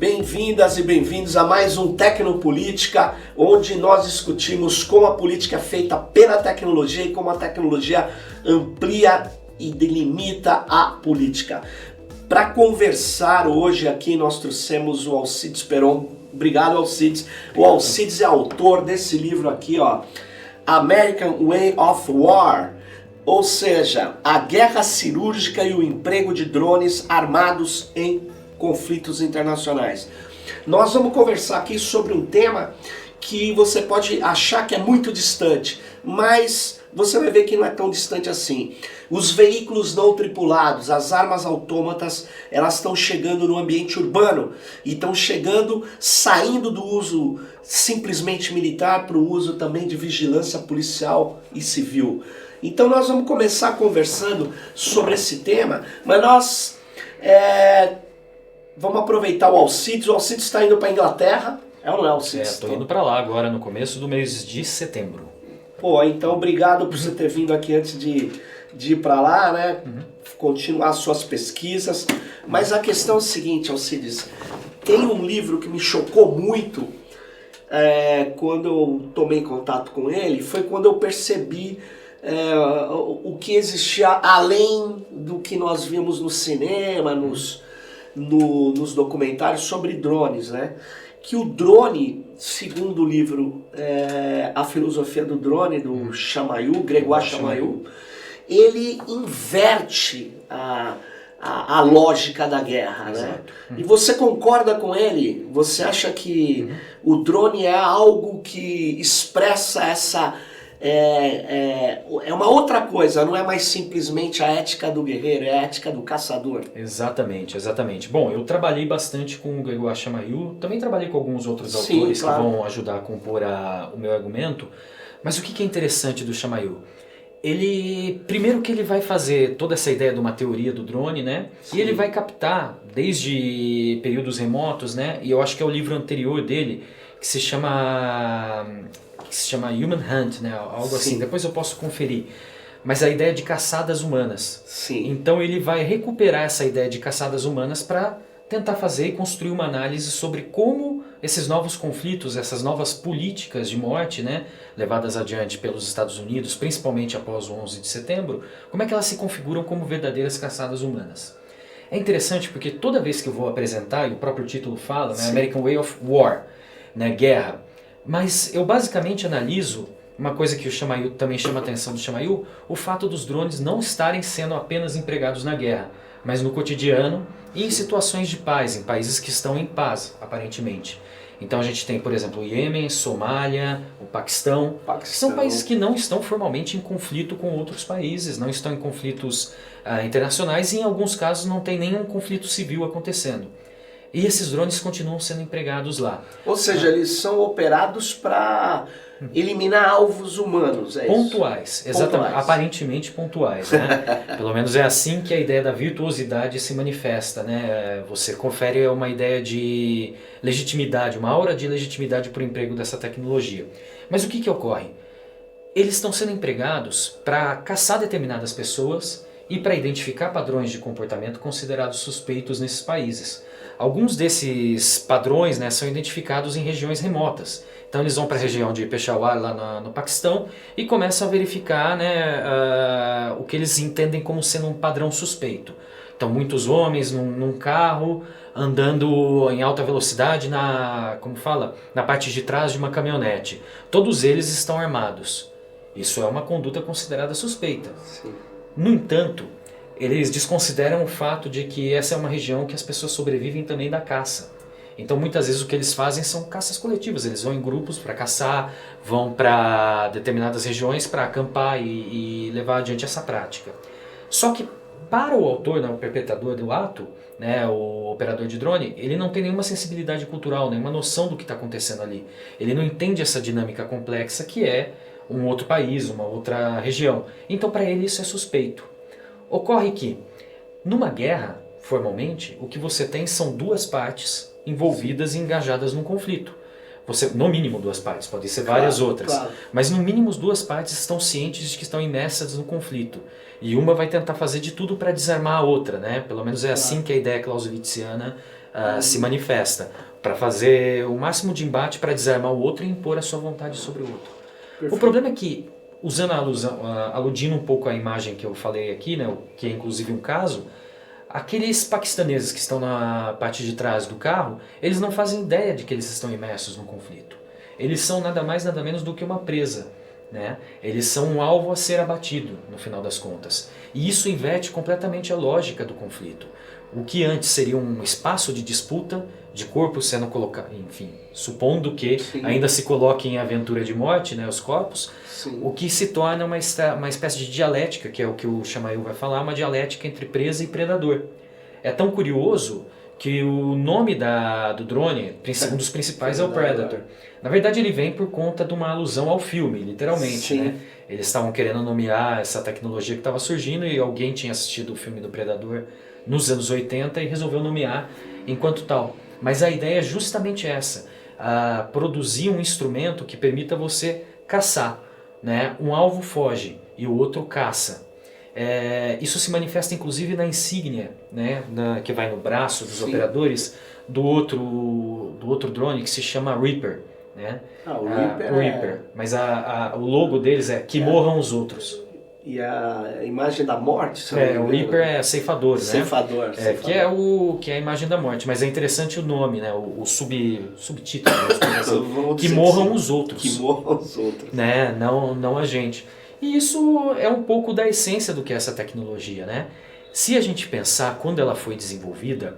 Bem-vindas e bem-vindos a mais um Tecnopolítica, onde nós discutimos como a política é feita pela tecnologia e como a tecnologia amplia e delimita a política. Para conversar hoje aqui nós trouxemos o Alcides Peron. Obrigado, Alcides. O Alcides é autor desse livro aqui, ó, American Way of War, ou seja, a guerra cirúrgica e o emprego de drones armados em conflitos internacionais. Nós vamos conversar aqui sobre um tema que você pode achar que é muito distante, mas você vai ver que não é tão distante assim. Os veículos não tripulados, as armas autômatas, elas estão chegando no ambiente urbano e estão chegando, saindo do uso simplesmente militar para o uso também de vigilância policial e civil. Então nós vamos começar conversando sobre esse tema, mas nós vamos aproveitar o Alcides. O Alcides está indo para a Inglaterra. É ou não é, Alcides? Estou indo para lá agora, no começo do mês de setembro. Pô, então obrigado por você ter vindo aqui antes de ir para lá, né? Continuar as suas pesquisas. Mas a questão é o seguinte, Alcides. Tem um livro que me chocou muito quando eu tomei contato com ele. Foi quando eu percebi o que existia além do que nós vimos no cinema, nos documentários sobre drones, né? Que o drone, segundo o livro A Filosofia do Drone, do Chamayou, Grégoire Chamayou, ele inverte a lógica da guerra, né? E você concorda com ele? Você acha que o drone é algo que expressa essa... É uma outra coisa, não é mais simplesmente a ética do guerreiro, é a ética do caçador. Exatamente, exatamente. Bom, eu trabalhei bastante com o Grégoire Chamayou, também trabalhei com alguns outros autores, claro, que vão ajudar a compor o meu argumento, mas o que é interessante do Chamayou? Primeiro que ele vai fazer toda essa ideia de uma teoria do drone, né? Sim. E ele vai captar desde períodos remotos, né? E eu acho que é o livro anterior dele, que se chama Human Hunt, né? Algo assim, depois eu posso conferir. Mas a ideia de caçadas humanas. Sim. Então ele vai recuperar essa ideia de caçadas humanas para tentar fazer e construir uma análise sobre como esses novos conflitos, essas novas políticas de morte, né, levadas adiante pelos Estados Unidos, principalmente após o 11 de setembro, como é que elas se configuram como verdadeiras caçadas humanas. É interessante porque toda vez que eu vou apresentar, e o próprio título fala, né, American Way of War, né, guerra, mas eu basicamente analiso uma coisa que o Chamayou também chama a atenção do Chamayou, o fato dos drones não estarem sendo apenas empregados na guerra, mas no cotidiano e em situações de paz, em países que estão em paz, aparentemente. Então a gente tem, por exemplo, o Iêmen, Somália, o Paquistão. São países que não estão formalmente em conflito com outros países, não estão em conflitos internacionais e em alguns casos não tem nenhum conflito civil acontecendo. E esses drones continuam sendo empregados lá. Ou seja, eles são operados para eliminar alvos humanos, é pontuais, isso? Exatamente, pontuais. Aparentemente pontuais, né? Pelo menos é assim que a ideia da virtuosidade se manifesta, né? Você confere uma ideia de legitimidade, uma aura de legitimidade para o emprego dessa tecnologia. Mas o que ocorre? Eles estão sendo empregados para caçar determinadas pessoas e para identificar padrões de comportamento considerados suspeitos nesses países. Alguns desses padrões, né, são identificados em regiões remotas. Então eles vão para a região de Peshawar, lá no Paquistão, e começam a verificar, né, o que eles entendem como sendo um padrão suspeito. Então muitos homens num carro, andando em alta velocidade na parte de trás de uma caminhonete. Todos eles estão armados. Isso é uma conduta considerada suspeita. Sim. No entanto, eles desconsideram o fato de que essa é uma região que as pessoas sobrevivem também da caça. Então muitas vezes o que eles fazem são caças coletivas, eles vão em grupos para caçar, vão para determinadas regiões para acampar e levar adiante essa prática. Só que para o autor, né, o perpetrador do ato, né, o operador de drone, ele não tem nenhuma sensibilidade cultural, nenhuma noção do que está acontecendo ali. Ele não entende essa dinâmica complexa que é um outro país, uma outra região. Então para ele isso é suspeito. Ocorre que, numa guerra, formalmente, o que você tem são duas partes envolvidas e engajadas num conflito. No mínimo duas partes, podem ser várias outras. Claro. Mas no mínimo as duas partes estão cientes de que estão imersas no conflito. E uma vai tentar fazer de tudo para desarmar a outra, né? Pelo menos é assim que a ideia clausewitziana se manifesta, para fazer o máximo de embate para desarmar o outro e impor a sua vontade sobre o outro. Perfeito. O problema é que, usando aludindo um pouco à imagem que eu falei aqui, né, que é inclusive um caso, aqueles paquistaneses que estão na parte de trás do carro, eles não fazem ideia de que eles estão imersos num conflito. Eles são nada mais nada menos do que uma presa, né? Eles são um alvo a ser abatido, no final das contas. E isso inverte completamente a lógica do conflito. O que antes seria um espaço de disputa, de corpos sendo colocados, enfim, supondo que Sim. ainda se coloquem em aventura de morte, né, os corpos, Sim. o que se torna uma espécie de dialética, que é o que o Chamail vai falar, uma dialética entre presa e predador. É tão curioso que o nome do drone, um dos principais, é o Predator. Na verdade, ele vem por conta de uma alusão ao filme, literalmente, né? Eles estavam querendo nomear essa tecnologia que estava surgindo e alguém tinha assistido o filme do Predador nos anos 80 e resolveu nomear enquanto tal. Mas a ideia é justamente essa, produzir um instrumento que permita você caçar, né? Um alvo foge e o outro caça. Isso se manifesta inclusive na insígnia, né? Que vai no braço dos operadores do outro drone que se chama Reaper. Né? O Reaper, Reaper. Mas o logo deles é que morram os outros. E a imagem da morte? O Reaper é ceifador, né? Ceifador. Que é a imagem da morte. Mas é interessante o nome, né? O subtítulo. Assim, que morram os outros. Que morram os outros. Né? Não a gente. E isso é um pouco da essência do que é essa tecnologia, né? Se a gente pensar quando ela foi desenvolvida,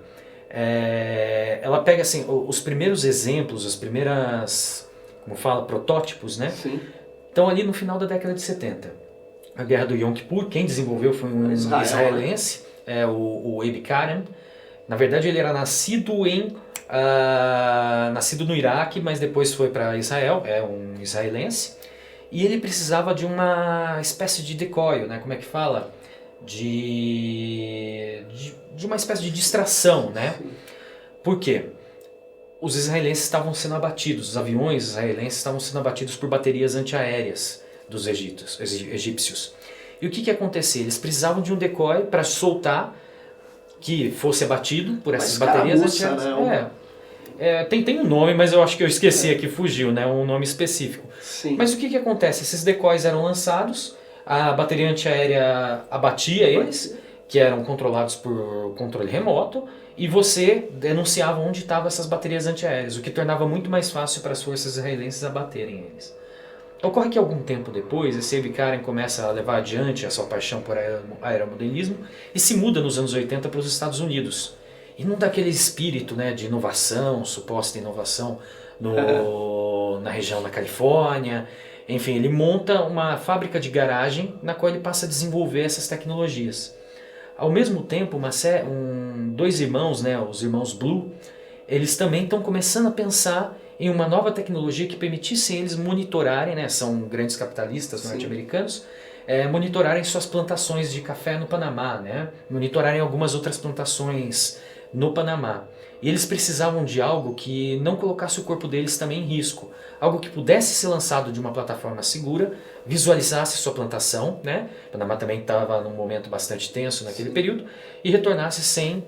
ela pega assim, os primeiros exemplos, as primeiras, como fala, protótipos, né? Sim. Estão ali no final da década de 70. A Guerra do Yom Kippur, quem desenvolveu foi um israelense, o Abe Karen. Na verdade, ele era nascido no Iraque, mas depois foi para Israel, é um israelense. E ele precisava de uma espécie de decoy, né? Como é que fala? De uma espécie de distração, né? Por quê? Os israelenses estavam sendo abatidos, os aviões israelenses estavam sendo abatidos por baterias antiaéreas dos egípcios. E o que acontecia? Eles precisavam de um decoy para soltar, que fosse abatido por essas baterias antiaéreas. Tem um nome, mas eu acho que eu esqueci aqui, fugiu, né? Um nome específico. Sim. Mas o que acontece? Esses decoys eram lançados, a bateria antiaérea abatia eles, que eram controlados por controle remoto, e você denunciava onde estavam essas baterias antiaéreas, o que tornava muito mais fácil para as forças israelenses abaterem eles. Ocorre que algum tempo depois, esse Abe Karen começa a levar adiante a sua paixão por aeromodelismo e se muda nos anos 80 para os Estados Unidos. E não daquele espírito, né, de inovação, suposta inovação na região da Califórnia. Enfim, ele monta uma fábrica de garagem na qual ele passa a desenvolver essas tecnologias. Ao mesmo tempo, dois irmãos, né, os irmãos Blue, eles também estão começando a pensar em uma nova tecnologia que permitisse eles monitorarem, né, são grandes capitalistas norte-americanos, monitorarem suas plantações de café no Panamá, né, monitorarem algumas outras plantações no Panamá. E eles precisavam de algo que não colocasse o corpo deles também em risco. Algo que pudesse ser lançado de uma plataforma segura, visualizasse sua plantação, né? O Panamá também estava num momento bastante tenso naquele período, e retornasse sem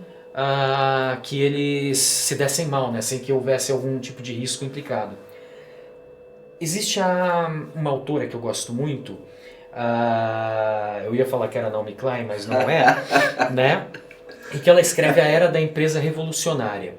que eles se dessem mal, né? Sem que houvesse algum tipo de risco implicado. Existe uma autora que eu gosto muito, eu ia falar que era Naomi Klein, mas não é, né? E que ela escreve A Era da Empresa Revolucionária,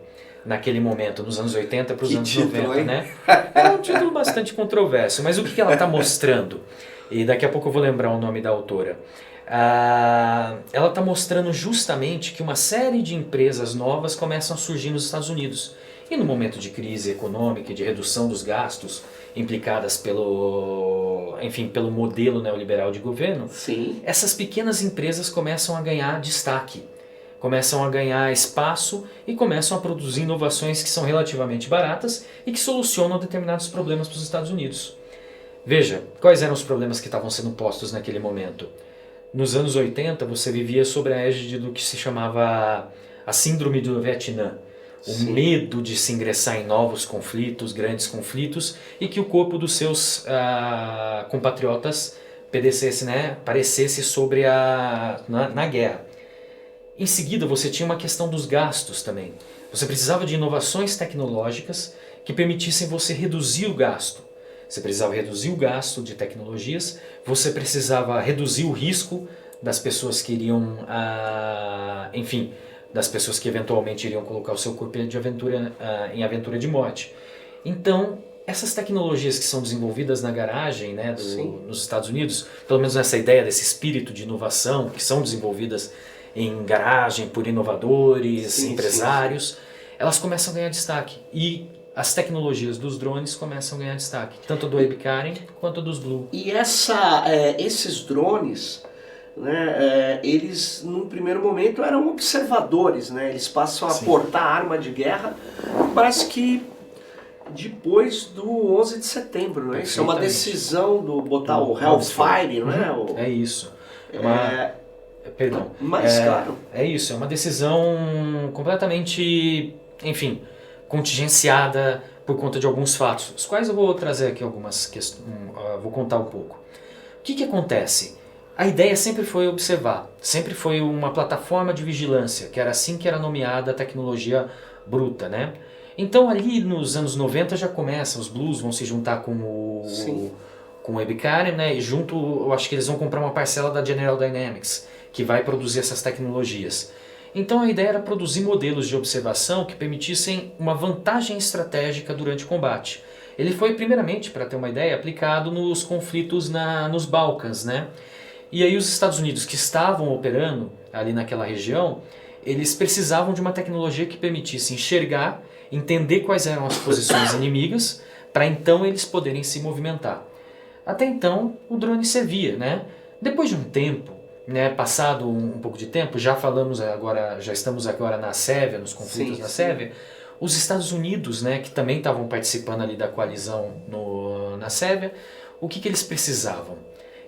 naquele momento, nos anos 80 para os anos título, 90, hein? né? É um título bastante controverso, mas o que ela está mostrando? E daqui a pouco eu vou lembrar o nome da autora. Ela está mostrando justamente que uma série de empresas novas começam a surgir nos Estados Unidos. E no momento de crise econômica e de redução dos gastos implicadas pelo modelo neoliberal de governo, Sim. essas pequenas empresas começam a ganhar destaque, começam a ganhar espaço e começam a produzir inovações que são relativamente baratas e que solucionam determinados problemas para os Estados Unidos. Veja, quais eram os problemas que estavam sendo postos naquele momento? Nos anos 80, você vivia sob a égide do que se chamava a Síndrome do Vietnã. O medo de se ingressar em novos conflitos, grandes conflitos, e que o corpo dos seus compatriotas parecesse sobre na guerra. Em seguida, você tinha uma questão dos gastos também. Você precisava de inovações tecnológicas que permitissem você reduzir o gasto. Você precisava reduzir o gasto de tecnologias, você precisava reduzir o risco das pessoas que iriam, enfim, das pessoas que eventualmente iriam colocar o seu corpo de aventura, em aventura de morte. Então, essas tecnologias que são desenvolvidas na garagem, né, nos Estados Unidos, pelo menos nessa ideia desse espírito de inovação, que são desenvolvidas em garagem por inovadores, empresários, elas começam a ganhar destaque. E as tecnologias dos drones começam a ganhar destaque, tanto do Webcaren quanto dos Blue. E esses drones, né, eles num primeiro momento eram observadores, né? Eles passam a portar arma de guerra, parece que depois do 11 de setembro, né? Isso é uma decisão do botar o Hellfire, né? É isso. Perdão. Mas, claro. É isso, é uma decisão completamente, enfim, contingenciada por conta de alguns fatos, os quais eu vou trazer aqui algumas questões, vou contar um pouco. O que acontece? A ideia sempre foi observar, sempre foi uma plataforma de vigilância, que era assim que era nomeada a tecnologia bruta, né? Então ali nos anos 90 já começa, os Blues vão se juntar com o Webcaren, né? E junto, eu acho que eles vão comprar uma parcela da General Dynamics, que vai produzir essas tecnologias. Então a ideia era produzir modelos de observação que permitissem uma vantagem estratégica durante o combate. Ele foi primeiramente, para ter uma ideia, aplicado nos conflitos nos Balcãs, né? E aí os Estados Unidos que estavam operando ali naquela região, eles precisavam de uma tecnologia que permitisse enxergar, entender quais eram as posições inimigas, para então eles poderem se movimentar. Até então o drone servia, né? Depois de um tempo, né, passado um pouco de tempo, já estamos agora na Sérvia, nos conflitos da Sérvia, os Estados Unidos, né, que também estavam participando ali da coalizão na Sérvia, o que eles precisavam?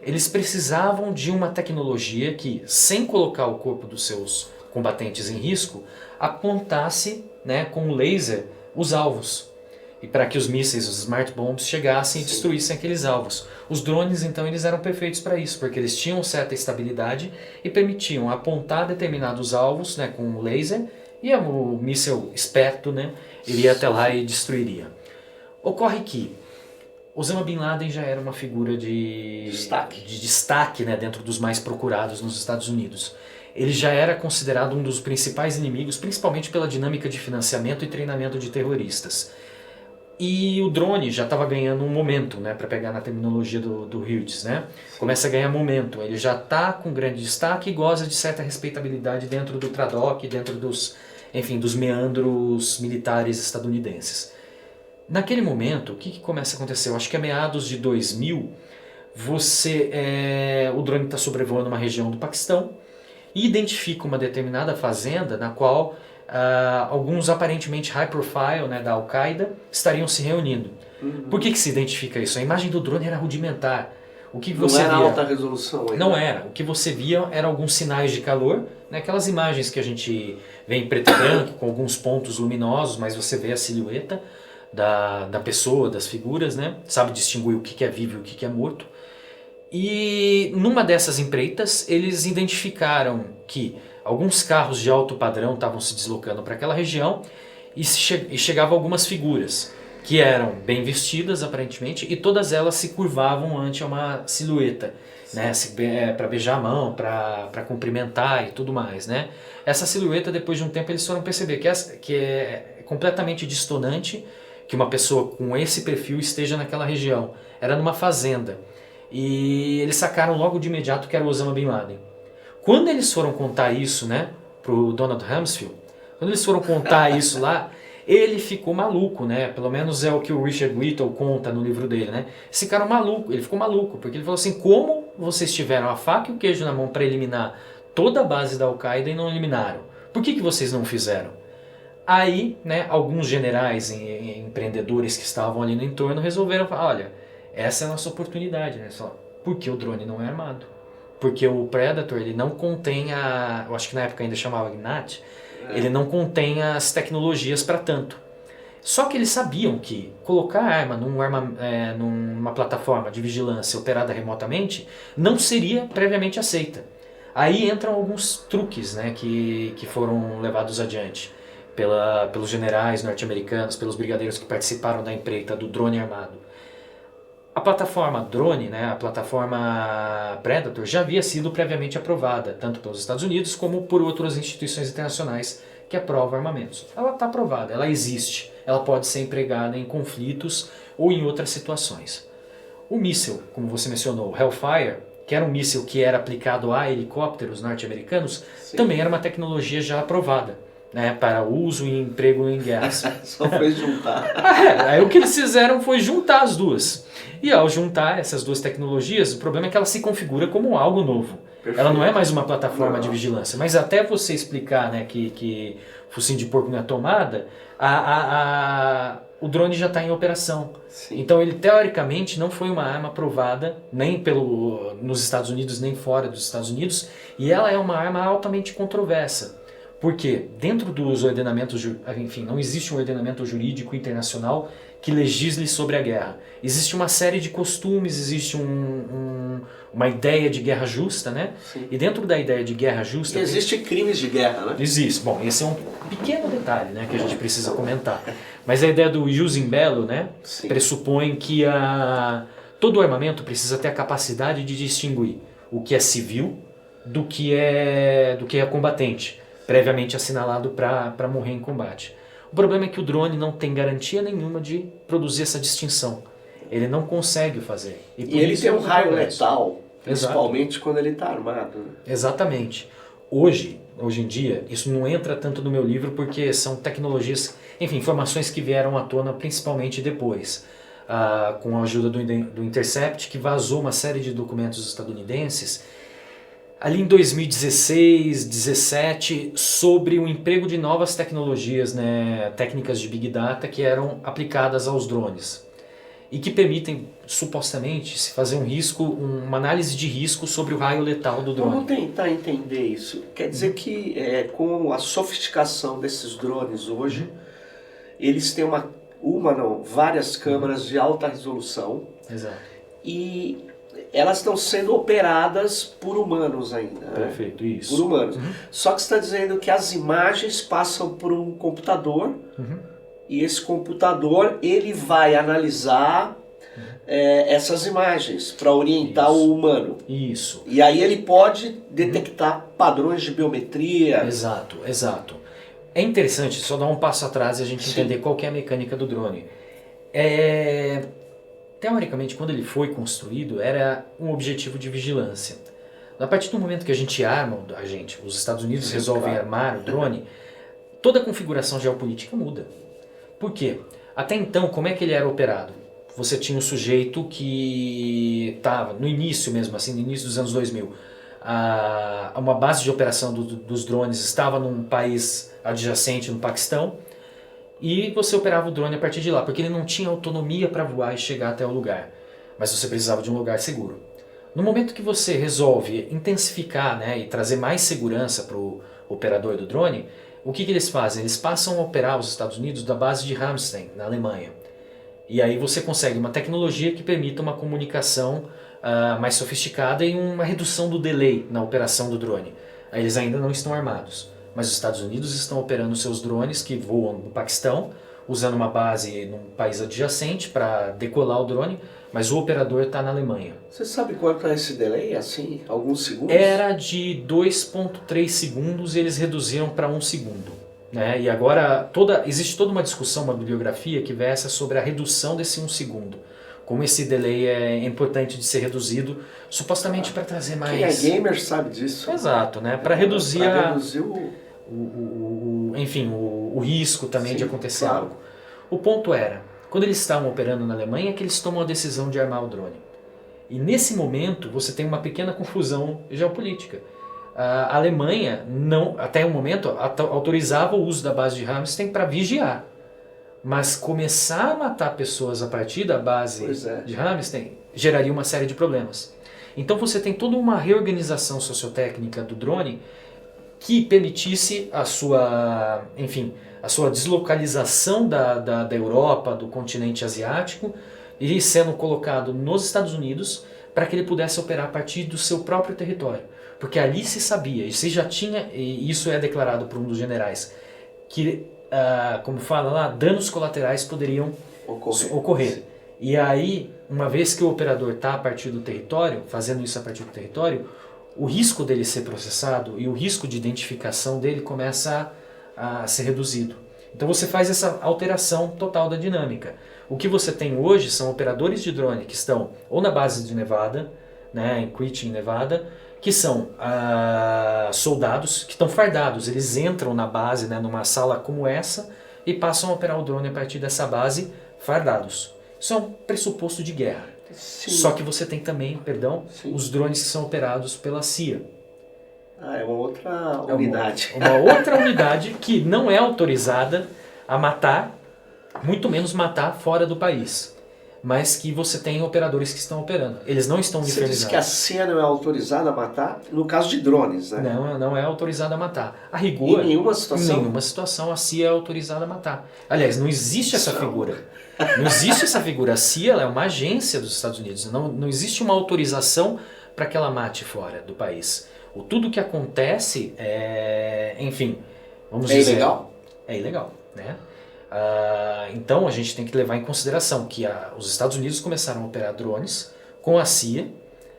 Eles precisavam de uma tecnologia que, sem colocar o corpo dos seus combatentes em risco, apontasse, né, com laser os alvos. E para que os mísseis, os smart bombs, chegassem e destruíssem aqueles alvos. Os drones, então, eles eram perfeitos para isso, porque eles tinham certa estabilidade e permitiam apontar determinados alvos, né, com o laser, e o míssil esperto, né, iria até lá e destruiria. Ocorre que Osama Bin Laden já era uma figura de destaque, né, dentro dos mais procurados nos Estados Unidos. Ele já era considerado um dos principais inimigos, principalmente pela dinâmica de financiamento e treinamento de terroristas. E o drone já estava ganhando um momento, né, para pegar na terminologia do Hughes, né? Começa a ganhar momento, ele já está com grande destaque e goza de certa respeitabilidade dentro do TRADOC, dentro dos meandros militares estadunidenses. Naquele momento, o que começa a acontecer? Eu acho que a meados de 2000, o drone está sobrevoando uma região do Paquistão e identifica uma determinada fazenda na qual alguns aparentemente high profile, né, da Al-Qaeda estariam se reunindo. Por que se identifica isso? A imagem do drone era rudimentar. O que você não era via, alta resolução ainda. Não era. O que você via eram alguns sinais de calor, né, aquelas imagens que a gente vê em preto e branco, com alguns pontos luminosos, mas você vê a silhueta da pessoa, das figuras, né? Sabe distinguir o que é vivo e o que é morto. E numa dessas empreitas, eles identificaram que alguns carros de alto padrão estavam se deslocando para aquela região e chegavam algumas figuras que eram bem vestidas, aparentemente, e todas elas se curvavam ante uma silhueta, né? Para beijar a mão, para cumprimentar e tudo mais, né? Essa silhueta, depois de um tempo, eles foram perceber que é completamente dissonante que uma pessoa com esse perfil esteja naquela região. Era numa fazenda. E eles sacaram logo de imediato que era o Osama Bin Laden. Quando eles foram contar isso, né, pro Donald Rumsfeld, quando eles foram contar isso lá, ele ficou maluco, né? Pelo menos é o que o Richard Whittle conta no livro dele, né? Esse cara maluco, ele ficou maluco, porque ele falou assim: como vocês tiveram a faca e o queijo na mão para eliminar toda a base da Al-Qaeda e não eliminaram? Por que vocês não fizeram? Aí, né, alguns generais e empreendedores que estavam ali no entorno resolveram falar: olha, essa é a nossa oportunidade, né? Só porque o drone não é armado. Porque o Predator, ele não contém eu acho que na época ainda chamava Gnat, ele não contém as tecnologias para tanto. Só que eles sabiam que colocar a arma numa plataforma de vigilância operada remotamente não seria previamente aceita. Aí entram alguns truques, né, que foram levados adiante. pelos generais norte-americanos, pelos brigadeiros que participaram da empreita do drone armado. A plataforma drone, né, a plataforma Predator, já havia sido previamente aprovada, tanto pelos Estados Unidos como por outras instituições internacionais que aprovam armamentos. Ela está aprovada, ela existe, ela pode ser empregada em conflitos ou em outras situações. O míssil, como você mencionou, o Hellfire, que era um míssil que era aplicado a helicópteros norte-americanos, também era uma tecnologia já aprovada, né, para uso e emprego em guerras. Só foi juntar. Aí o que eles fizeram foi juntar as duas. E ao juntar essas duas tecnologias, o problema é que ela se configura como algo novo. Perfeito. Ela não é mais uma plataforma de vigilância. Mas até você explicar, né, que focinho de porco não é tomada, o drone já está em operação. Sim. Então ele teoricamente não foi uma arma aprovada nem nos Estados Unidos nem fora dos Estados Unidos, e ela é uma arma altamente controversa. Porque dentro dos ordenamentos, enfim, não existe um ordenamento jurídico internacional que legisle sobre a guerra. Existe uma série de costumes, existe uma ideia de guerra justa, né? Sim. E dentro da ideia de guerra justa... E existe crimes de guerra, né? Existe. Bom, esse é um pequeno detalhe, né, que a gente precisa comentar. Mas a ideia do jus in bello, né, pressupõe que todo armamento precisa ter a capacidade de distinguir o que é civil do que é combatente, previamente assinalado para morrer em combate. O problema é que o drone não tem garantia nenhuma de produzir essa distinção. Ele não consegue fazer. E ele tem um raio letal, principalmente quando ele está armado. Né? Exatamente. Hoje em dia, isso não entra tanto no meu livro porque são tecnologias, enfim, informações que vieram à tona principalmente depois. Com a ajuda do Intercept, que vazou uma série de documentos estadunidenses ali em 2016, 2017, sobre o emprego de novas tecnologias, né, técnicas de Big Data que eram aplicadas aos drones e que permitem, supostamente, se fazer uma análise de risco sobre o raio letal do drone. Vamos tentar entender isso. Quer dizer que com a sofisticação desses drones hoje, eles têm várias câmeras de alta resolução. Exato. E elas estão sendo operadas por humanos ainda. Perfeito, né? isso. Por humanos. Só que você está dizendo que as imagens passam por um computador e esse computador ele vai analisar essas imagens para orientar o humano. Isso. E aí ele pode detectar padrões de biometria. Exato, exato. É interessante só dar um passo atrás e a gente entender qual que é a mecânica do drone. Teoricamente, quando ele foi construído, era um objetivo de vigilância. A partir do momento que a gente arma, os Estados Unidos resolvem armar o drone, toda a configuração geopolítica muda. Por quê? Até então, como é que ele era operado? Você tinha um sujeito que estava, no início mesmo, assim, no início dos anos 2000, uma base de operação dos drones estava num país adjacente, no Paquistão, e você operava o drone a partir de lá, porque ele não tinha autonomia para voar e chegar até o lugar, mas você precisava de um lugar seguro. No momento que você resolve intensificar, né, e trazer mais segurança para o operador do drone, o que eles fazem? Eles passam a operar os Estados Unidos da base de Ramstein, na Alemanha. E aí você consegue uma tecnologia que permita uma comunicação mais sofisticada e uma redução do delay na operação do drone. Aí eles ainda não estão armados, mas os Estados Unidos estão operando seus drones que voam no Paquistão, usando uma base num país adjacente para decolar o drone, mas o operador está na Alemanha. Você sabe quanto é esse delay, assim, alguns segundos? Era de 2,3 segundos e eles reduziram para 1 segundo. Né? E agora existe toda uma discussão, uma bibliografia que versa sobre a redução desse 1 segundo. Como esse delay é importante de ser reduzido, supostamente para trazer mais... Quem é gamer sabe disso. Exato, né? Para reduzir, reduzir o risco também de acontecer algo. O ponto era, quando eles estavam operando na Alemanha, que eles tomam a decisão de armar o drone. E nesse momento você tem uma pequena confusão geopolítica. A Alemanha, até o momento, autorizava o uso da base de Ramstein para vigiar. Mas começar a matar pessoas a partir da base de Ramstein geraria uma série de problemas. Então você tem toda uma reorganização sociotécnica do drone que permitisse a sua deslocalização da Europa, do continente asiático, e sendo colocado nos Estados Unidos para que ele pudesse operar a partir do seu próprio território. Porque ali se sabia, e se já tinha, e isso é declarado por um dos generais, que como fala lá, danos colaterais poderiam ocorrer. E aí, uma vez que o operador está a partir do território, fazendo isso a partir do território, o risco dele ser processado e o risco de identificação dele começa a ser reduzido. Então você faz essa alteração total da dinâmica. O que você tem hoje são operadores de drone que estão ou na base de Nevada, né, em Cushing, Nevada, que são soldados que estão fardados. Eles entram na base, né, numa sala como essa, e passam a operar o drone a partir dessa base fardados. Isso é um pressuposto de guerra. Sim. Só que você tem também, os drones que são operados pela CIA. É uma outra unidade. Uma outra unidade que não é autorizada a matar, muito menos matar fora do país. Mas que você tem operadores que estão operando. Eles não estão uniformizados. Você disse que a CIA não é autorizada a matar no caso de drones, né? Não é autorizada a matar. A rigor, em nenhuma situação a CIA é autorizada a matar. Aliás, não existe essa figura. Não existe essa figura. A CIA ela é uma agência dos Estados Unidos. Não existe uma autorização para que ela mate fora do país. Tudo que acontece enfim, vamos dizer... ilegal? É ilegal, né? Então a gente tem que levar em consideração que os Estados Unidos começaram a operar drones com a CIA,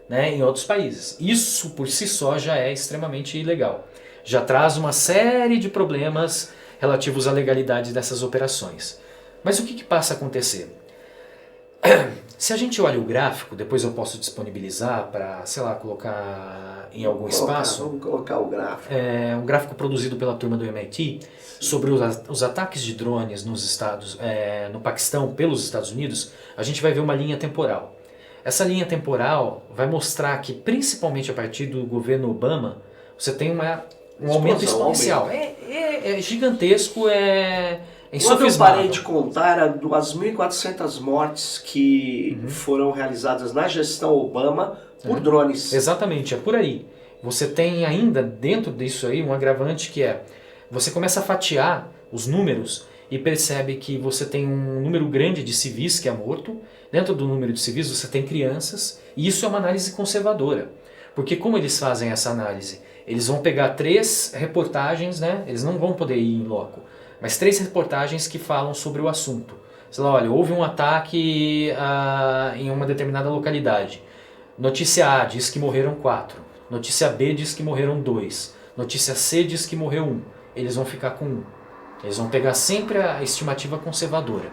né, em outros países. Isso por si só já é extremamente ilegal. Já traz uma série de problemas relativos à legalidade dessas operações. Mas o que passa a acontecer? Se a gente olha o gráfico, depois eu posso disponibilizar para, sei lá, colocar em algum espaço. Vamos colocar o gráfico. É um gráfico produzido pela turma do MIT sobre os ataques de drones no Paquistão pelos Estados Unidos. A gente vai ver uma linha temporal. Essa linha temporal vai mostrar que, principalmente a partir do governo Obama, você tem um aumento exponencial. É gigantesco, Quando eu parei de contar, eram 2.400 mortes que foram realizadas na gestão Obama por drones. Exatamente, é por aí. Você tem ainda dentro disso aí um agravante que você começa a fatiar os números e percebe que você tem um número grande de civis que é morto. Dentro do número de civis você tem crianças, e isso é uma análise conservadora. Porque como eles fazem essa análise? Eles vão pegar 3 reportagens, né? Eles não vão poder ir em loco, mas 3 reportagens que falam sobre o assunto. Sei lá, olha, houve um ataque em uma determinada localidade. Notícia A diz que morreram 4. Notícia B diz que morreram 2. Notícia C diz que morreu 1. Eles vão ficar com 1. Eles vão pegar sempre a estimativa conservadora,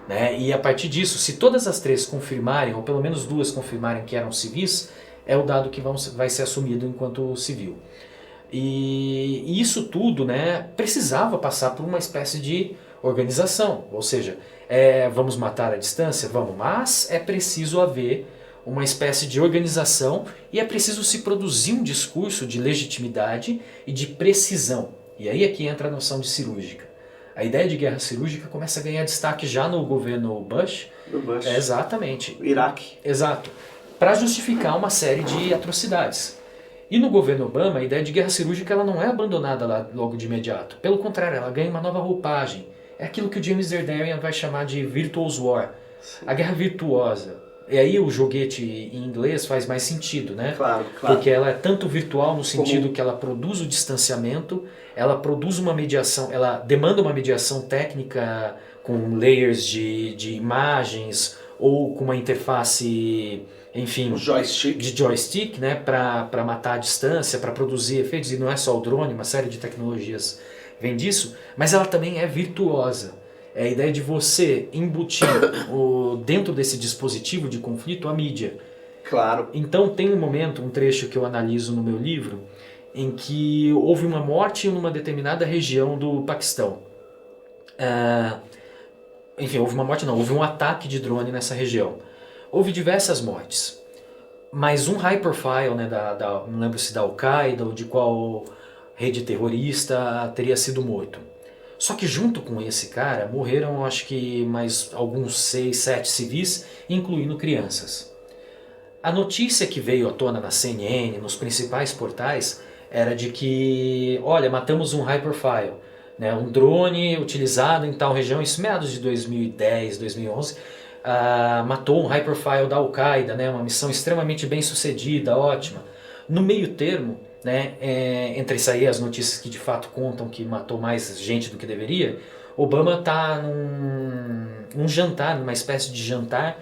né? E a partir disso, se todas as 3 confirmarem, ou pelo menos 2 confirmarem que eram civis, é o dado que vai ser assumido enquanto civil. E isso tudo, né, precisava passar por uma espécie de organização. Ou seja, vamos matar à distância? Vamos, mas é preciso haver uma espécie de organização e é preciso se produzir um discurso de legitimidade e de precisão. E aí é que entra a noção de cirúrgica. A ideia de guerra cirúrgica começa a ganhar destaque já no governo Bush. Do Bush. Exatamente. Iraque. Exato. Para justificar uma série de atrocidades. E no governo Obama, a ideia de guerra cirúrgica ela não é abandonada lá logo de imediato. Pelo contrário, ela ganha uma nova roupagem. É aquilo que o James Derderian vai chamar de virtuous war. Sim. A guerra virtuosa. E aí o joguete em inglês faz mais sentido, né? Claro. Porque ela é tanto virtual no sentido que ela produz o distanciamento, ela produz uma mediação, ela demanda uma mediação técnica com layers de imagens ou com uma interface, enfim, de joystick, né, para matar a distância, para produzir efeitos, e não é só o drone, uma série de tecnologias vem disso, mas ela também é virtuosa. É a ideia de você embutir dentro desse dispositivo de conflito a mídia. Claro. Então tem um trecho que eu analiso no meu livro, em que houve uma morte numa determinada região do Paquistão. Enfim, houve um ataque de drone nessa região. Houve diversas mortes. Mas um high profile, né, não lembro se da Al-Qaeda ou de qual rede terrorista, teria sido morto. Só que junto com esse cara morreram, acho que mais alguns 6, 7 civis, incluindo crianças. A notícia que veio à tona na CNN, nos principais portais, era de que, olha, matamos um high profile, né, um drone utilizado em tal região, isso meados de 2010, 2011, matou um high profile da Al-Qaeda, né, uma missão extremamente bem sucedida, ótima. No meio termo, né, entre isso aí as notícias que de fato contam que matou mais gente do que deveria, Obama está num jantar, numa espécie de jantar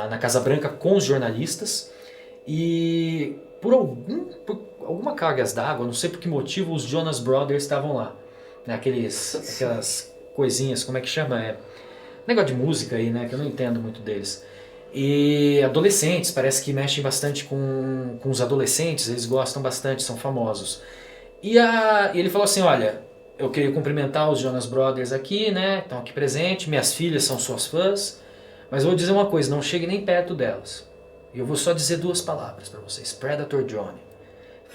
na Casa Branca com os jornalistas e por alguma cargas d'água, não sei por que motivo, os Jonas Brothers estavam lá. Né? Aquelas coisinhas, como é que chama? Negócio de música aí, né? Que eu não entendo muito deles. E adolescentes, parece que mexem bastante com os adolescentes, eles gostam bastante, são famosos. E ele falou assim, olha, eu queria cumprimentar os Jonas Brothers aqui, né? Estão aqui presentes, minhas filhas são suas fãs, mas eu vou dizer uma coisa, não chegue nem perto delas. E eu vou só dizer 2 palavras para vocês, Predator Johnny.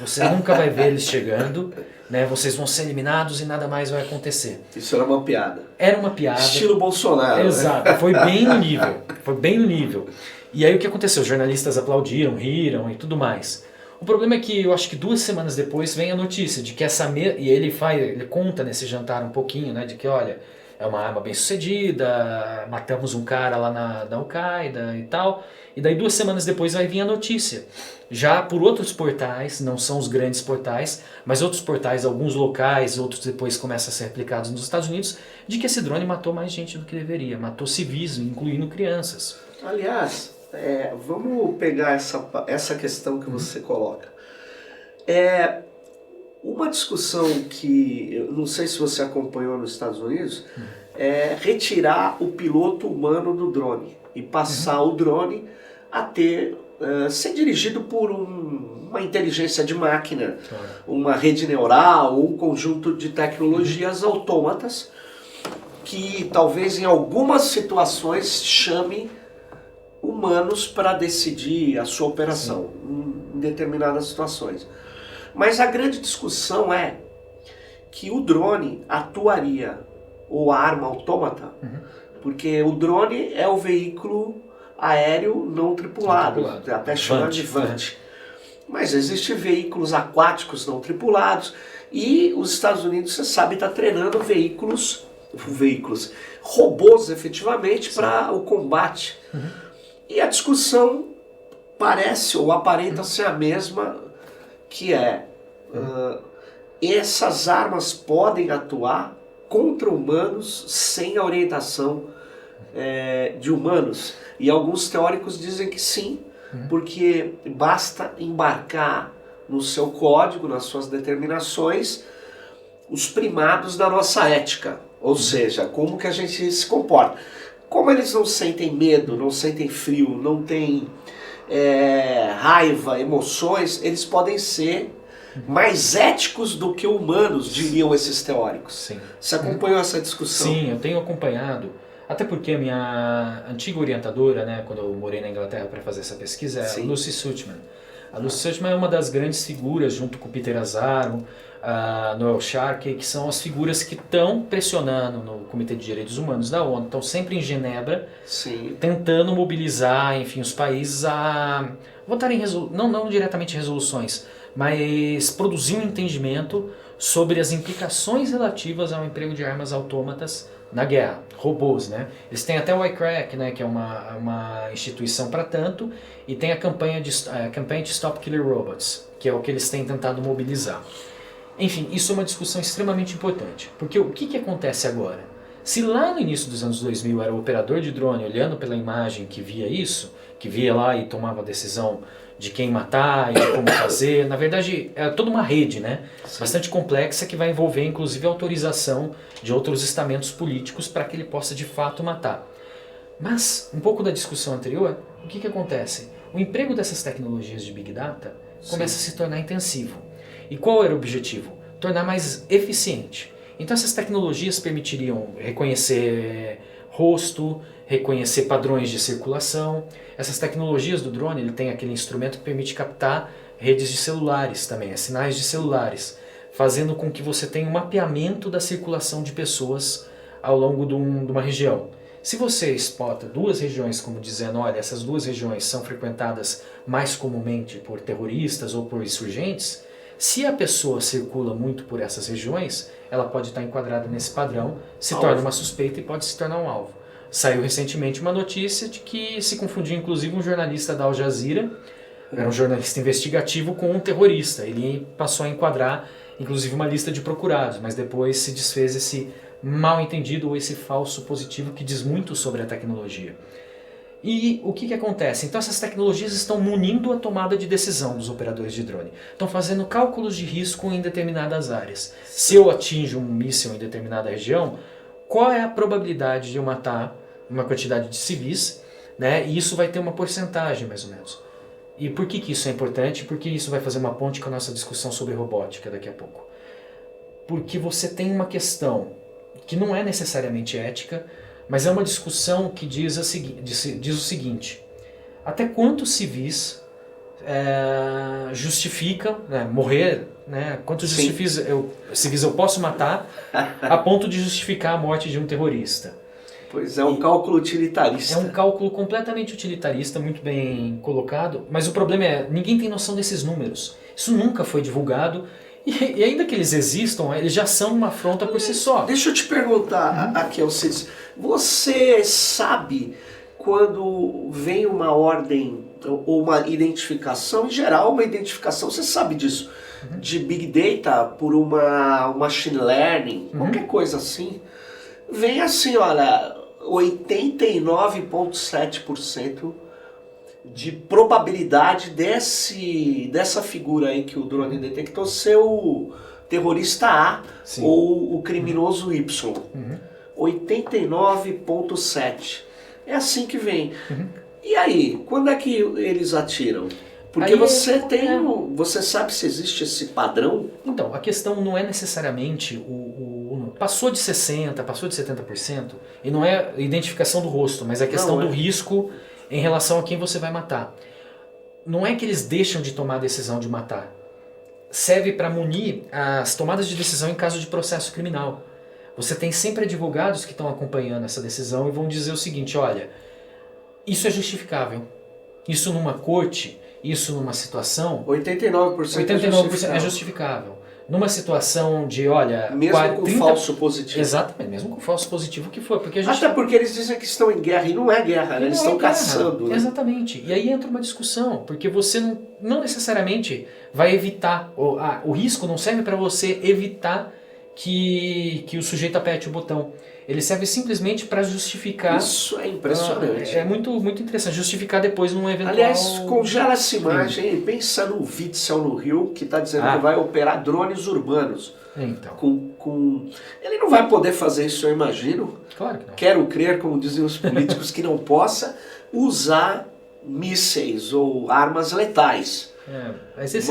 Você nunca vai ver eles chegando, né? Vocês vão ser eliminados e nada mais vai acontecer. Isso era uma piada. Era uma piada. Estilo Bolsonaro. Exato, foi bem no nível. Foi bem no nível. E aí o que aconteceu? Os jornalistas aplaudiram, riram e tudo mais. O problema é que eu acho que 2 semanas depois vem a notícia de que e ele conta nesse jantar um pouquinho, né? De que, olha, é uma arma bem sucedida, matamos um cara lá na Al-Qaeda e tal. E daí 2 semanas depois vai vir a notícia. Já por outros portais, não são os grandes portais, mas outros portais, alguns locais, outros depois começam a ser replicados nos Estados Unidos, de que esse drone matou mais gente do que deveria, matou civis, incluindo crianças. Aliás, vamos pegar essa questão que você coloca. Uma discussão que, eu não sei se você acompanhou nos Estados Unidos, é retirar o piloto humano do drone e passar o drone a ser dirigido por uma inteligência de máquina, uma rede neural ou um conjunto de tecnologias autômatas que talvez em algumas situações chame humanos para decidir a sua operação em determinadas situações. Mas a grande discussão é que o drone atuaria, ou a arma autômata, porque o drone é o veículo aéreo não tripulado, até chama de VANT. Mas existem veículos aquáticos não tripulados e os Estados Unidos, você sabe, está treinando robôs efetivamente para o combate. E a discussão parece ou aparenta ser a mesma, que essas armas podem atuar contra humanos sem a orientação de humanos. E alguns teóricos dizem que sim, porque basta embarcar no seu código, nas suas determinações, os primados da nossa ética. Ou seja, como que a gente se comporta. Como eles não sentem medo, não sentem frio, não têm raiva, emoções, eles podem ser mais éticos do que humanos, diriam esses teóricos. Sim. Você acompanhou essa discussão? Sim, eu tenho acompanhado. Até porque a minha antiga orientadora, né, quando eu morei na Inglaterra para fazer essa pesquisa, é a Lucy Suchman. A Lucy Suchman é uma das grandes figuras, junto com o Peter Azaro, a Noel Sharkey, que são as figuras que estão pressionando no Comitê de Direitos Humanos da ONU, estão sempre em Genebra, tentando mobilizar, enfim, os países a votarem não diretamente resoluções, mas produzir um entendimento sobre as implicações relativas ao emprego de armas autômatas na guerra, robôs, né? Eles têm até o ICRAC, né, que é uma instituição para tanto, e tem a campanha de Stop Killer Robots, que é o que eles têm tentado mobilizar. Enfim, isso é uma discussão extremamente importante, porque o que acontece agora? Se lá no início dos anos 2000 era o operador de drone olhando pela imagem que via isso, que via lá e tomava a decisão de quem matar e de como fazer, na verdade é toda uma rede, né? Bastante complexa, que vai envolver inclusive a autorização de outros estamentos políticos para que ele possa de fato matar. Mas, um pouco da discussão anterior, o que acontece? O emprego dessas tecnologias de Big Data começa a se tornar intensivo. E qual era o objetivo? Tornar mais eficiente. Então essas tecnologias permitiriam reconhecer rosto, reconhecer padrões de circulação. Essas tecnologias do drone, ele tem aquele instrumento que permite captar redes de celulares também, sinais de celulares, fazendo com que você tenha um mapeamento da circulação de pessoas ao longo de uma região. Se você spota 2 regiões como dizendo, olha, essas 2 regiões são frequentadas mais comumente por terroristas ou por insurgentes, se a pessoa circula muito por essas regiões, ela pode estar enquadrada nesse padrão, se torna uma suspeita e pode se tornar um alvo. Saiu recentemente uma notícia de que se confundiu inclusive um jornalista da Al Jazeera, era um jornalista investigativo, com um terrorista. Ele passou a enquadrar inclusive uma lista de procurados, mas depois se desfez esse mal entendido ou esse falso positivo que diz muito sobre a tecnologia. E o que acontece? Então essas tecnologias estão munindo a tomada de decisão dos operadores de drone. Estão fazendo cálculos de risco em determinadas áreas. Se eu atinjo um míssil em determinada região, qual é a probabilidade de eu matar uma quantidade de civis, né? E isso vai ter uma porcentagem, mais ou menos. E por que isso é importante? Porque isso vai fazer uma ponte com a nossa discussão sobre robótica daqui a pouco. Porque você tem uma questão que não é necessariamente ética, mas é uma discussão que diz o seguinte: até quantos civis justificam morrer, né? Quantos civis eu posso matar a ponto de justificar a morte de um terrorista? Pois é, um cálculo utilitarista. É um cálculo completamente utilitarista, muito bem colocado, mas o problema é, ninguém tem noção desses números. Isso nunca foi divulgado. E ainda que eles existam, eles já são uma afronta por si só. Deixa eu te perguntar aqui, Alcides. Você sabe quando vem uma ordem ou uma identificação, em geral uma identificação, você sabe disso, de Big Data por uma machine learning, qualquer coisa assim, vem assim, olha, 89,7% de probabilidade dessa figura aí que o drone detectou ser o terrorista A ou o criminoso Y. 89,7%. É assim que vem. E aí, quando é que eles atiram? Porque aí você sabe se existe esse padrão? Então, a questão não é necessariamente passou de 60%, passou de 70%, e não é a identificação do rosto, mas a questão do risco em relação a quem você vai matar. Não é que eles deixam de tomar a decisão de matar. Serve para munir as tomadas de decisão em caso de processo criminal. Você tem sempre advogados que estão acompanhando essa decisão e vão dizer o seguinte: olha, isso é justificável. Isso numa corte, isso numa situação... 89% é justificável. Numa situação de, olha... Mesmo com falso positivo. Exatamente, mesmo com falso positivo que for. Porque até porque eles dizem que estão em guerra, e não é guerra, né? Eles estão caçando. Né? Exatamente. E aí entra uma discussão, porque você não necessariamente vai evitar, o risco não serve para você evitar que o sujeito aperte o botão. Ele serve simplesmente para justificar... Isso é impressionante. É muito, muito interessante. Justificar depois num eventual... Aliás, congela essa imagem. Pensa no Witzel no Rio, que está dizendo que vai operar drones urbanos. Então. Ele não vai poder fazer isso, eu imagino. Claro que não. Quero crer, como dizem os políticos, que não possa usar mísseis ou armas letais. Mas esse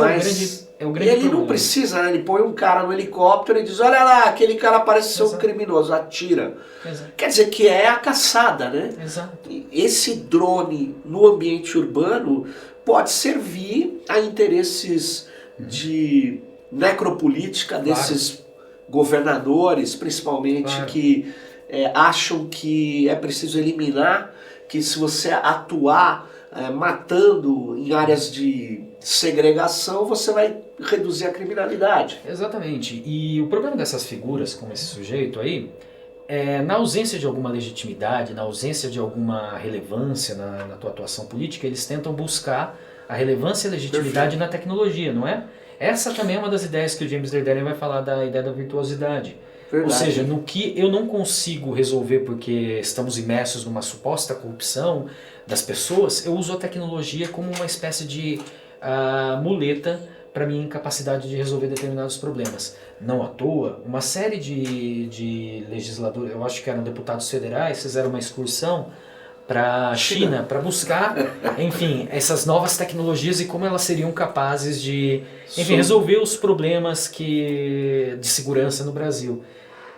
é o grande ele problema. não precisa, né? Ele põe um cara no helicóptero e diz: olha lá, aquele cara parece ser um criminoso, atira. Exato. Quer dizer que é a caçada, né? Exato. Esse drone no ambiente urbano pode servir a interesses de necropolítica desses governadores, principalmente, que acham que é preciso eliminar, que se você atuar matando em áreas de segregação, você vai reduzir a criminalidade. Exatamente. E o problema dessas figuras, como esse sujeito aí, na ausência de alguma legitimidade, na ausência de alguma relevância na tua atuação política, eles tentam buscar a relevância e a legitimidade na tecnologia, não é? Essa também é uma das ideias que o James Derderian vai falar, da ideia da virtuosidade. Verdade. Ou seja, no que eu não consigo resolver porque estamos imersos numa suposta corrupção das pessoas, eu uso a tecnologia como uma espécie de muleta para minha incapacidade de resolver determinados problemas. Não à toa, uma série de legisladores, eu acho que eram deputados federais, fizeram uma excursão para a China para buscar, enfim, essas novas tecnologias e como elas seriam capazes de, enfim, resolver os problemas de segurança no Brasil.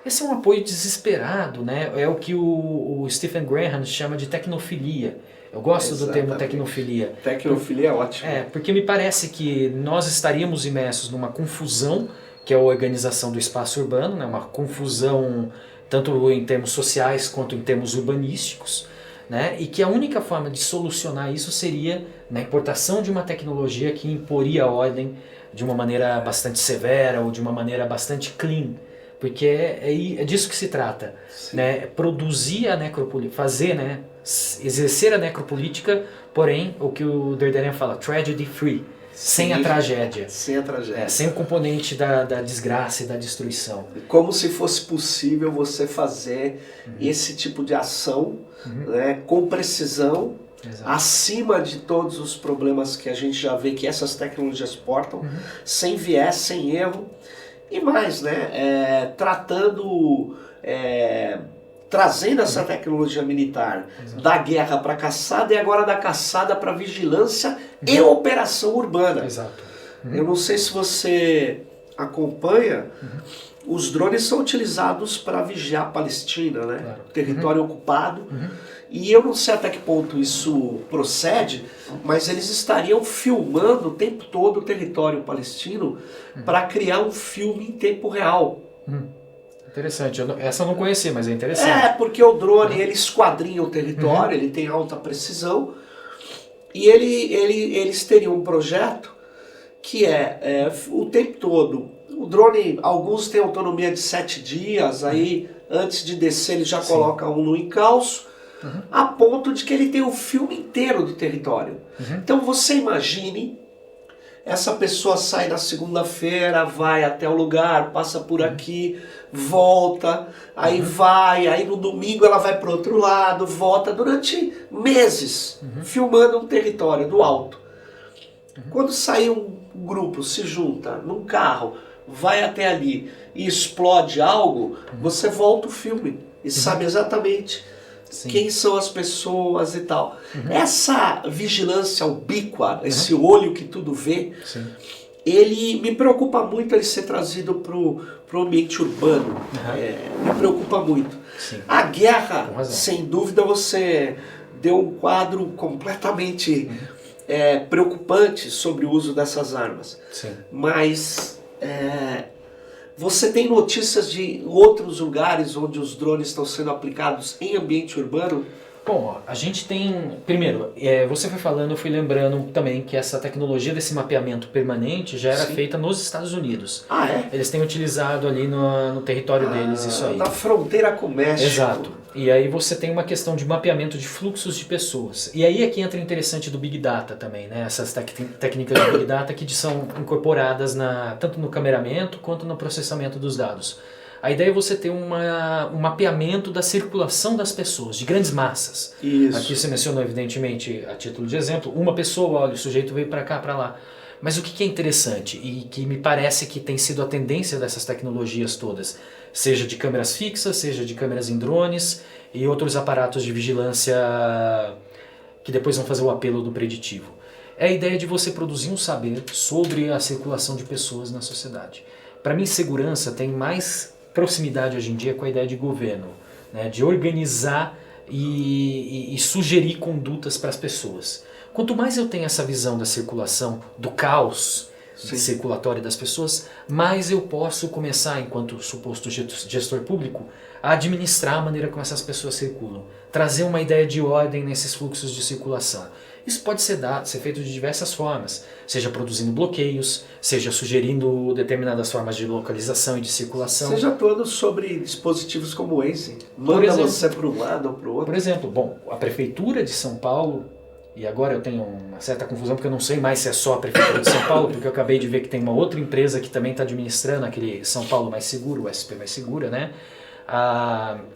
Esse é um apoio desesperado, né? É o que o Stephen Graham chama de tecnofilia. Eu gosto do termo tecnofilia. Tecnofilia é ótimo. Porque me parece que nós estaríamos imersos numa confusão, que é a organização do espaço urbano, né? Uma confusão tanto em termos sociais quanto em termos urbanísticos, né? E que a única forma de solucionar isso seria na importação de uma tecnologia que imporia a ordem de uma maneira bastante severa ou de uma maneira bastante clean. Porque é disso que se trata, né? Produzir a necropolítica, fazer, exercer a necropolítica, porém, o que o Derderian fala, tragedy free, sem a tragédia. Sem a tragédia. Sem o componente da desgraça e da destruição. Como se fosse possível você fazer esse tipo de ação, né, com precisão, Exato. acima de todos os problemas que a gente já vê que essas tecnologias portam, sem viés, sem erro, e mais, né, trazendo essa tecnologia militar da guerra para a caçada e agora da caçada para vigilância e operação urbana. Exato. Eu não sei se você acompanha, os drones são utilizados para vigiar a Palestina, né? Claro. Território ocupado. E eu não sei até que ponto isso procede, mas eles estariam filmando o tempo todo o território palestino para criar um filme em tempo real. Interessante. Essa eu não conhecia, mas é interessante. Porque o drone ele esquadrinha o território, ele tem alta precisão, e eles teriam um projeto que o tempo todo. O drone, alguns têm autonomia de 7 dias, aí antes de descer ele já coloca um no encalço, a ponto de que ele tem o filme inteiro do território. Então você imagine, essa pessoa sai na segunda-feira, vai até o lugar, passa por aqui, volta, aí aí no domingo ela vai para o outro lado, volta, durante meses, filmando um território do alto. Quando sai um grupo, se junta num carro, vai até ali e explode algo, você volta o filme e sabe exatamente quem são as pessoas e tal. Essa vigilância ubíqua, esse olho que tudo vê, ele me preocupa muito ele ser trazido para o ambiente urbano. Me preocupa muito. A guerra, sem dúvida, você deu um quadro completamente preocupante sobre o uso dessas armas. Mas você tem notícias de outros lugares onde os drones estão sendo aplicados em ambiente urbano? Bom, a gente tem... Primeiro, você foi falando, eu fui lembrando também que essa tecnologia desse mapeamento permanente já era feita nos Estados Unidos. Eles têm utilizado ali no território deles isso aí. Na fronteira com o México. Exato. E aí você tem uma questão de mapeamento de fluxos de pessoas. E aí é que entra o interessante do Big Data também, né? Essas técnicas de Big Data que são incorporadas tanto no cameramento quanto no processamento dos dados. A ideia é você ter um mapeamento da circulação das pessoas, de grandes massas. Isso. Aqui você mencionou, evidentemente, a título de exemplo, uma pessoa, olha, o sujeito veio para cá, para lá. Mas o que é interessante e que me parece que tem sido a tendência dessas tecnologias todas, seja de câmeras fixas, seja de câmeras em drones e outros aparatos de vigilância que depois vão fazer o apelo do preditivo, é a ideia de você produzir um saber sobre a circulação de pessoas na sociedade. Para mim, segurança tem mais proximidade hoje em dia com a ideia de governo, né, de organizar e sugerir condutas para as pessoas. Quanto mais eu tenho essa visão da circulação, do caos circulatório das pessoas, mais eu posso começar, enquanto suposto gestor público, a administrar a maneira como essas pessoas circulam, trazer uma ideia de ordem nesses fluxos de circulação. Isso pode ser feito de diversas formas, seja produzindo bloqueios, seja sugerindo determinadas formas de localização e de circulação. Seja todo sobre dispositivos como o Waze, manda você para um lado ou para o outro. Por exemplo, a Prefeitura de São Paulo, e agora eu tenho uma certa confusão porque eu não sei mais se é só a Prefeitura de São Paulo, porque eu acabei de ver que tem uma outra empresa que também está administrando aquele São Paulo Mais Seguro, o SP Mais Segura, né?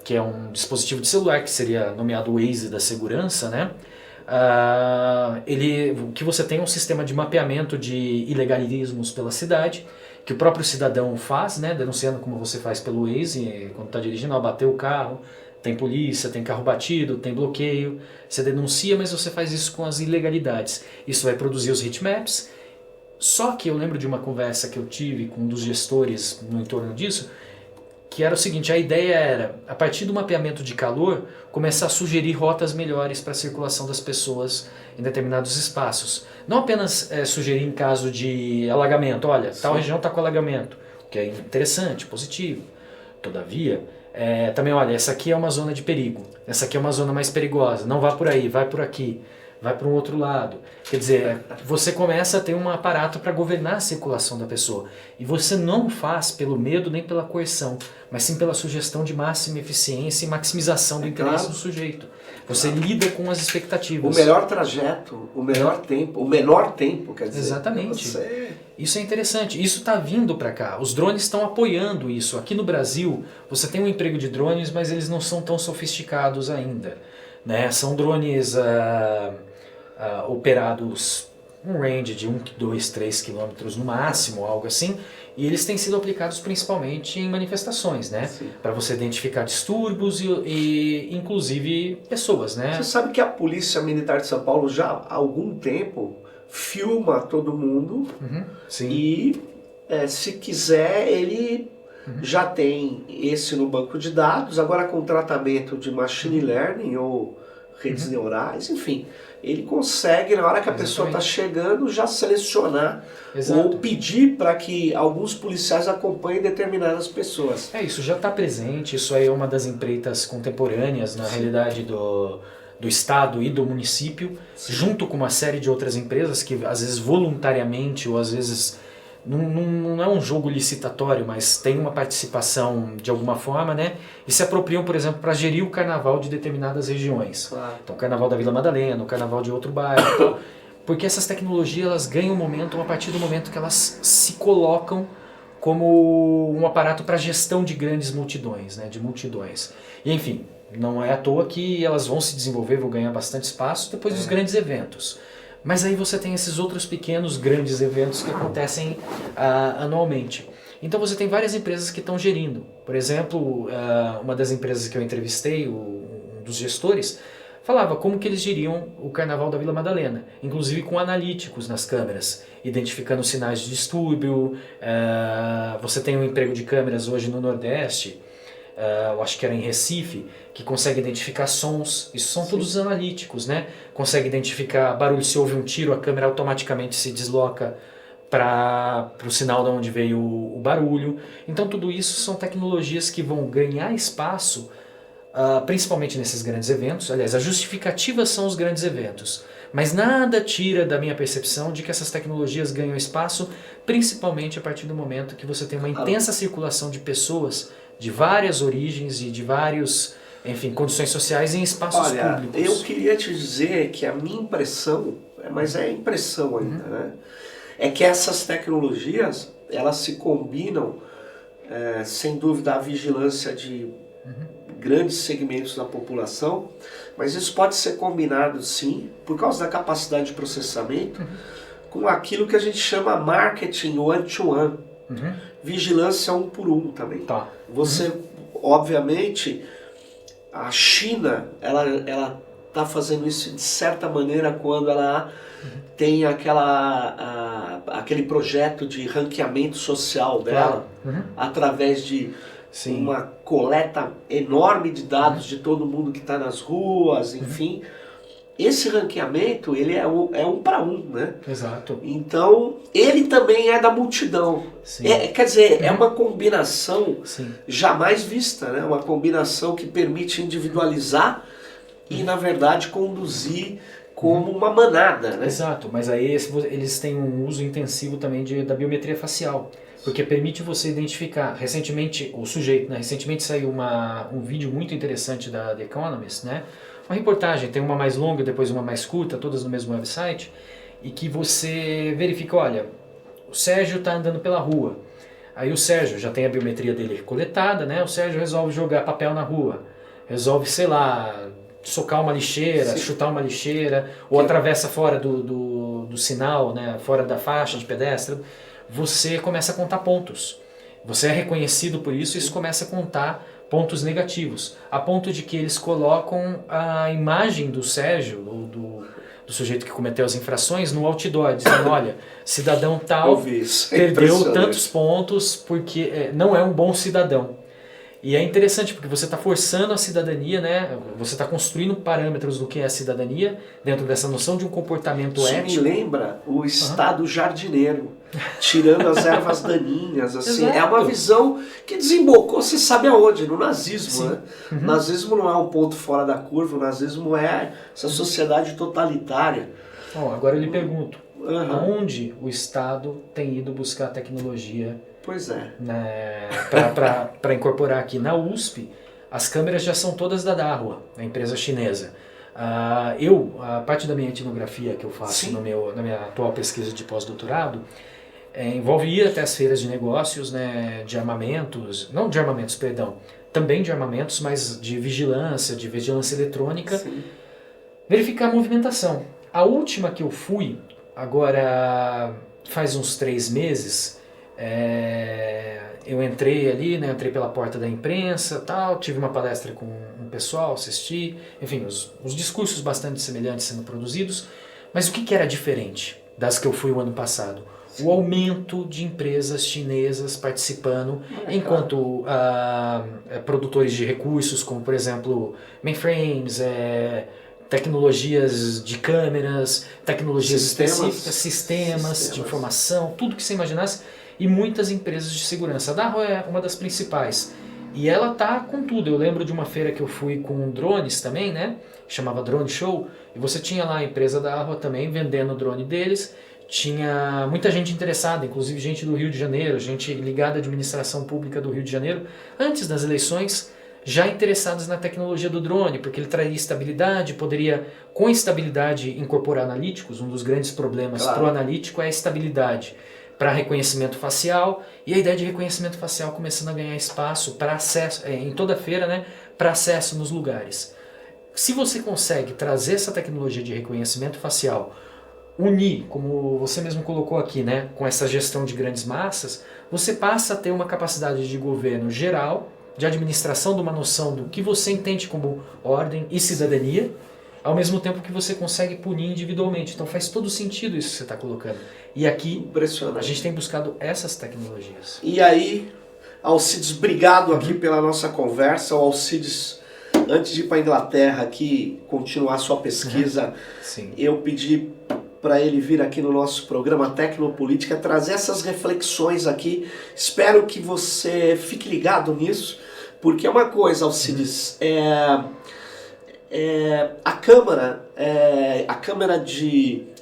Que é um dispositivo de celular que seria nomeado Waze da segurança, né? O que você tem é um sistema de mapeamento de ilegalismos pela cidade, que o próprio cidadão faz, né, denunciando como você faz pelo Waze, quando está dirigindo, bateu o carro, tem polícia, tem carro batido, tem bloqueio, você denuncia, mas você faz isso com as ilegalidades. Isso vai produzir os heatmaps, só que eu lembro de uma conversa que eu tive com um dos gestores no entorno disso, que era o seguinte, a ideia era, a partir do mapeamento de calor, começar a sugerir rotas melhores para a circulação das pessoas em determinados espaços. Não apenas sugerir em caso de alagamento, olha, tal região está com alagamento, o que é interessante, positivo. Todavia, também, olha, essa aqui é uma zona de perigo, essa aqui é uma zona mais perigosa, não vá por aí, vai por aqui. vai para um outro lado. Quer dizer, você começa a ter um aparato para governar a circulação da pessoa. E você não faz pelo medo nem pela coerção, mas sim pela sugestão de máxima eficiência e maximização do interesse do sujeito. Você lida com as expectativas. O melhor trajeto, o melhor tempo, o menor tempo, quer dizer. Exatamente. Isso é interessante. Isso está vindo para cá. Os drones estão apoiando isso. Aqui no Brasil, você tem um emprego de drones, mas eles não são tão sofisticados ainda. Né? São drones operados um range de 1, 2, 3 quilômetros no máximo, algo assim, e eles têm sido aplicados principalmente em manifestações, né? Para você identificar distúrbios e inclusive pessoas, né? Você sabe que a Polícia Militar de São Paulo já há algum tempo filma todo mundo e se quiser ele já tem esse no banco de dados, agora com tratamento de machine learning ou redes neurais, enfim, ele consegue, na hora que a pessoa está chegando, já selecionar ou pedir para que alguns policiais acompanhem determinadas pessoas. Isso já está presente, isso aí é uma das empreitas contemporâneas, na realidade, do Estado e do município, junto com uma série de outras empresas que, às vezes, voluntariamente ou às vezes não é um jogo licitatório, mas tem uma participação de alguma forma, né? E se apropriam, por exemplo, para gerir o carnaval de determinadas regiões. Claro. Então, o carnaval da Vila Madalena, o carnaval de outro bairro. Porque essas tecnologias, elas ganham momentum a partir do momento que elas se colocam como um aparato para gestão de grandes multidões, né? De multidões. E, enfim, não é à toa que elas vão se desenvolver, vão ganhar bastante espaço depois dos grandes eventos. Mas aí você tem esses outros pequenos, grandes eventos que acontecem anualmente. Então você tem várias empresas que estão gerindo. Por exemplo, uma das empresas que eu entrevistei, um dos gestores, falava como que eles geriam o Carnaval da Vila Madalena, inclusive com analíticos nas câmeras, identificando sinais de distúrbio. Você tem um emprego de câmeras hoje no Nordeste, eu acho que era em Recife, que consegue identificar sons. Isso são todos analíticos, né? Consegue identificar barulho, se houve um tiro, a câmera automaticamente se desloca para o sinal de onde veio o barulho. Então tudo isso são tecnologias que vão ganhar espaço, principalmente nesses grandes eventos. Aliás, as justificativas são os grandes eventos, mas nada tira da minha percepção de que essas tecnologias ganham espaço, principalmente a partir do momento que você tem uma intensa circulação de pessoas de várias origens e de vários, enfim, condições sociais em espaços públicos. Eu queria te dizer que a minha impressão, mas é impressão ainda, né? É que essas tecnologias, elas se combinam, sem dúvida, a vigilância de grandes segmentos da população, mas isso pode ser combinado, sim, por causa da capacidade de processamento, com aquilo que a gente chama marketing one-to-one. Vigilância um por um também. Você, obviamente, a China, ela está fazendo isso de certa maneira quando ela tem aquele projeto de ranqueamento social dela, através de uma coleta enorme de dados de todo mundo que está nas ruas, enfim. Esse ranqueamento, ele é um para um, né? Exato. Então, ele também é da multidão. Quer dizer, é uma combinação jamais vista, né? Uma combinação que permite individualizar e, na verdade, conduzir como uma manada, né? Exato, mas aí eles têm um uso intensivo também da biometria facial, porque permite você identificar. Recentemente, o sujeito, né? Recentemente saiu um vídeo muito interessante da The Economist, né? Uma reportagem, tem uma mais longa, depois uma mais curta, todas no mesmo website, e que você verifica, olha, o Sérgio está andando pela rua, aí o Sérgio já tem a biometria dele coletada, né? O Sérgio resolve jogar papel na rua, resolve, sei lá, socar uma lixeira, chutar uma lixeira, ou atravessa fora do sinal, né? Fora da faixa de pedestre. Você começa a contar pontos. Você é reconhecido por isso e isso começa a contar pontos negativos, a ponto de que eles colocam a imagem do Sérgio, do sujeito que cometeu as infrações, no outdoor, dizendo, olha, cidadão tal perdeu tantos pontos porque não é um bom cidadão. E é interessante porque você está forçando a cidadania, né? Você está construindo parâmetros do que é a cidadania dentro dessa noção de um comportamento Isso ético. me lembra o estado jardineiro, tirando as ervas daninhas, assim. Exato. É uma visão que desembocou, você sabe aonde? No nazismo, Sim. né? O nazismo não é um ponto fora da curva, o nazismo é essa sociedade totalitária. Bom, agora eu lhe pergunto, Uhum. onde o Estado tem ido buscar tecnologia, Pois é. né, para incorporar aqui na USP? As câmeras já são todas da Dahua, a empresa chinesa. A parte da minha etnografia que eu faço Sim. na minha atual pesquisa de pós-doutorado envolve ir até as feiras de negócios, né, de armamentos, não de armamentos, perdão, também de armamentos, mas de vigilância eletrônica, Sim. verificar a movimentação. A última que eu fui, agora faz uns 3 meses, eu entrei ali, né, entrei pela porta da imprensa, tal, tive uma palestra com um pessoal, assisti, enfim, os discursos bastante semelhantes sendo produzidos, mas o que era diferente das que eu fui o ano passado? O aumento de empresas chinesas participando, enquanto produtores de recursos, como por exemplo mainframes, tecnologias de câmeras, tecnologias específicas, sistemas de informação, tudo que você imaginasse, e muitas empresas de segurança. A Dahua é uma das principais. E ela tá com tudo. Eu lembro de uma feira que eu fui com drones também, né? Chamava Drone Show. E você tinha lá a empresa da Dahua também vendendo o drone deles. Tinha muita gente interessada, inclusive gente do Rio de Janeiro, gente ligada à administração pública do Rio de Janeiro, antes das eleições, já interessados na tecnologia do drone, porque ele traria estabilidade, poderia, com estabilidade, incorporar analíticos. Um dos grandes problemas para o analítico é a estabilidade para reconhecimento facial, e a ideia de reconhecimento facial começando a ganhar espaço para acesso, em toda a feira, né, para acesso nos lugares. Se você consegue trazer essa tecnologia de reconhecimento facial, unir, como você mesmo colocou aqui, né, com essa gestão de grandes massas, você passa a ter uma capacidade de governo geral, de administração de uma noção do que você entende como ordem e cidadania, ao mesmo tempo que você consegue punir individualmente. Então faz todo sentido isso que você está colocando. E aqui a gente tem buscado essas tecnologias. E aí, Alcides, obrigado aqui pela nossa conversa. O Alcides, antes de ir para a Inglaterra aqui, continuar sua pesquisa, eu pedi para ele vir aqui no nosso programa Tecnopolítica, trazer essas reflexões aqui. Espero que você fique ligado nisso, porque é uma coisa, Alcides, a câmera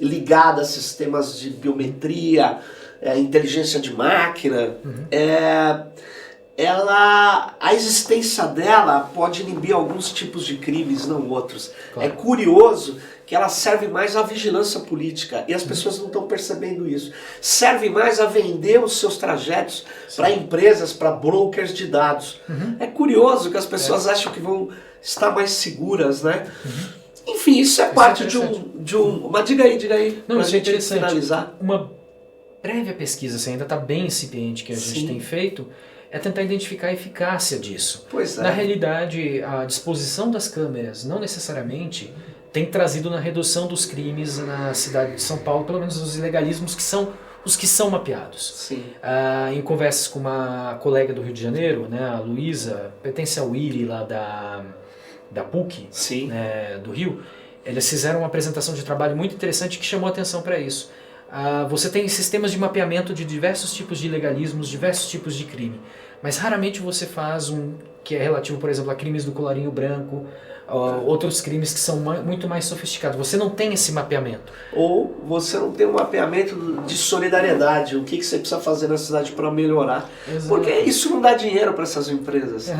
ligada a sistemas de biometria, inteligência de máquina, a existência dela pode inibir alguns tipos de crimes, não outros. Claro. É curioso que ela serve mais à vigilância política, e as pessoas não estão percebendo isso. Serve mais a vender os seus trajetos para empresas, para brokers de dados. É curioso que as pessoas acham que vão estar mais seguras, né? Enfim, isso é parte de um... Mas diga aí, não, pra isso é gente interessante. Finalizar. Uma prévia pesquisa, assim, ainda está bem incipiente que a gente tem feito, é tentar identificar a eficácia disso. Pois é. Na realidade, a disposição das câmeras não necessariamente tem trazido na redução dos crimes na cidade de São Paulo, pelo menos os ilegalismos que são os que são mapeados. Sim. Em conversas com uma colega do Rio de Janeiro, né, a Luísa, pertence ao IRI lá da PUC, né, do Rio, eles fizeram uma apresentação de trabalho muito interessante que chamou a atenção para isso. Você tem sistemas de mapeamento de diversos tipos de ilegalismos, diversos tipos de crime, mas raramente você faz um que é relativo, por exemplo, a crimes do colarinho branco, outros crimes que são muito mais sofisticados. Você não tem esse mapeamento. Ou você não tem um mapeamento de solidariedade, o que você precisa fazer na cidade para melhorar. Exato. Porque isso não dá dinheiro para essas empresas.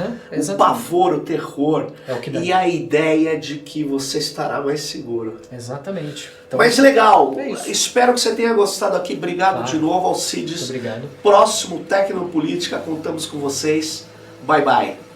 O pavor, o terror é o que dá. E a ideia de que você estará mais seguro. Exatamente. Então, mas legal, espero que você tenha gostado aqui. Obrigado de novo, Alcides. Obrigado. Próximo Tecnopolítica, contamos com vocês. Bye bye.